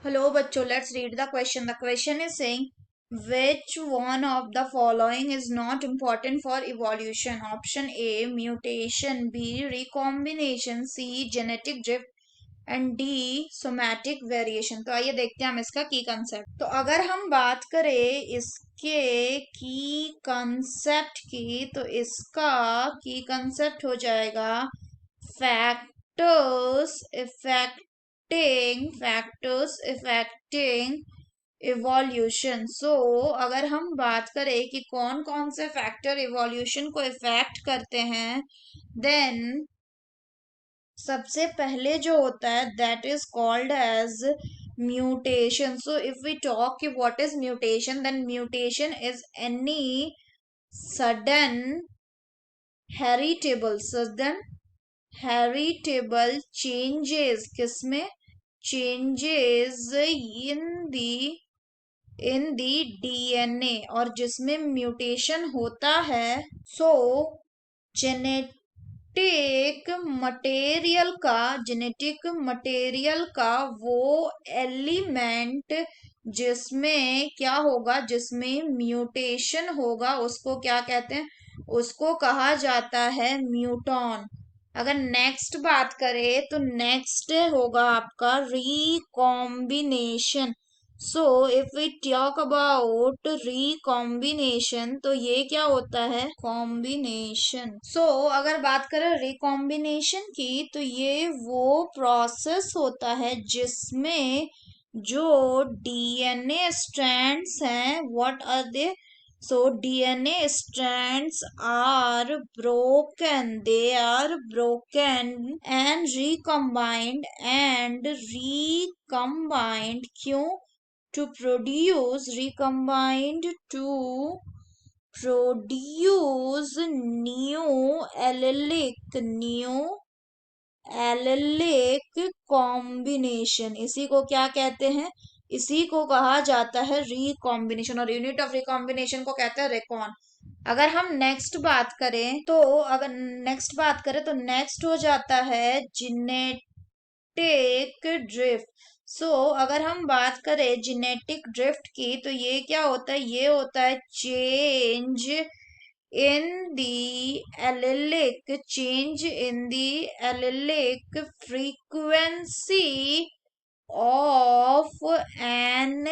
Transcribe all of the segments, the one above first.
Hello, bachcho. Let's read the question. The question is saying, which one of the following is not important for evolution? Option A, mutation. B, recombination. C, genetic drift. And D somatic variation. तो आइए देखते हैं हम इसका की concept. तो अगर हम बात करें इसके की कंसेप्ट की, तो इसका की कंसेप्ट हो जाएगा फैक्टर्स इफेक्टिंग इवोल्यूशन। सो अगर हम बात करें कि कौन कौन से फैक्टर इवोल्यूशन को इफेक्ट करते हैं, देन सबसे पहले जो होता है that is called as mutation. So if we talk कि what is mutation, then mutation is any sudden heritable changes. किसमें? Changes in the DNA. और जिसमें म्यूटेशन होता है, सो जेनेटिक मटेरियल का वो एलिमेंट जिसमें क्या होगा, जिसमें म्यूटेशन होगा, उसको क्या कहते हैं? उसको कहा जाता है म्यूटॉन। अगर नेक्स्ट बात करें तो नेक्स्ट होगा आपका recombination. So if we talk about recombination, तो ये क्या होता है? कॉम्बिनेशन। सो अगर बात करें रिकॉम्बिनेशन की, तो ये वो प्रोसेस होता है जिसमें जो डीएनए स्ट्रैंड्स हैं, what are they? So DNA strands are broken and recombined क्यों? To produce recombined to produce new allelic combination। इसी को क्या कहते हैं? इसी को कहा जाता है रिकॉम्बिनेशन, और यूनिट ऑफ रिकॉम्बिनेशन को कहते हैं रेकॉन। अगर हम नेक्स्ट बात करें तो नेक्स्ट हो जाता है जेनेटिक ड्रिफ्ट। सो अगर हम बात करें जेनेटिक ड्रिफ्ट की, तो ये क्या होता है? ये होता है change in the allelic frequency of an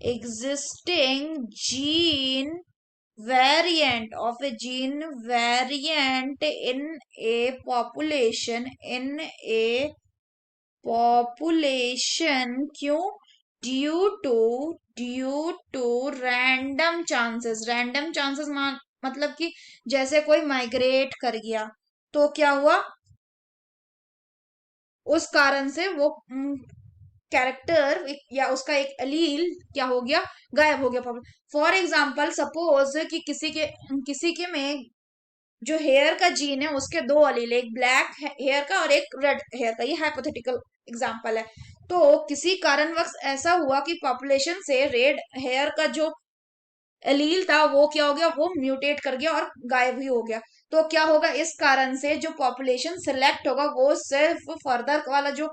existing gene variant in a population क्यों? ड्यू टू रैंडम चांसेस मतलब कि जैसे कोई माइग्रेट कर गया, तो क्या हुआ? उस कारण से वो कैरेक्टर या उसका एक अलील क्या हो गया? गायब हो गया। फॉर एग्जाम्पल, सपोज कि किसी के में जो हेयर का जीन है, उसके दो अलील, एक ब्लैक हेयर का और एक रेड हेयर का। ये हाइपोथेटिकल एग्जांपल है। तो किसी कारणवश ऐसा हुआ कि पॉपुलेशन से रेड हेयर का जो एलील था वो क्या हो गया? वो म्यूटेट कर गया और गायब ही हो गया। तो क्या होगा? इस कारण से जो पॉपुलेशन सिलेक्ट होगा, वो सिर्फ फर्दर वाला जो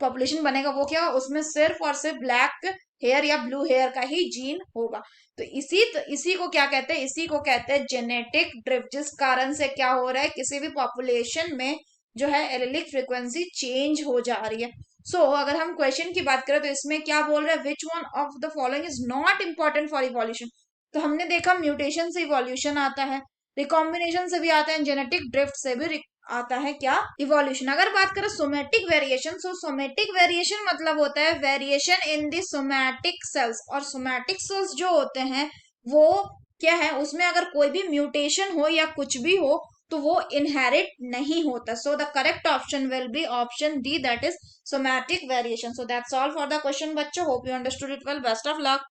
पॉपुलेशन बनेगा, वो क्या? उसमें सिर्फ और सिर्फ ब्लैक हेयर या ब्लू हेयर का ही जीन होगा। तो इसी को क्या कहते हैं? इसी को कहते हैं जेनेटिक ड्रिफ्ट। जिस कारण से क्या हो रहा है? किसी भी पॉपुलेशन में जो है एलिलिक फ्रिक्वेंसी चेंज हो जा रही है। अगर हम क्वेश्चन की बात करें तो इसमें क्या बोल रहा है? Which one of the following is not important for evolution? तो हमने देखा म्यूटेशन से इवोल्यूशन आता है, रिकॉम्बिनेशन से भी आता है, जेनेटिक ड्रिफ्ट से भी आता है क्या? इवोल्यूशन। अगर बात करें सोमेटिक वेरिएशन, सोमेटिक वेरिएशन मतलब होता है variation in the somatic cells. और सोमैटिक सेल्स जो होते हैं वो क्या है? उसमें अगर कोई भी म्यूटेशन हो या कुछ भी हो, तो वो इनहेरिट नहीं होता। So the correct option will be option D, that is somatic variation. So that's all for the question बच्चों। Hope you understood it well. Best of luck.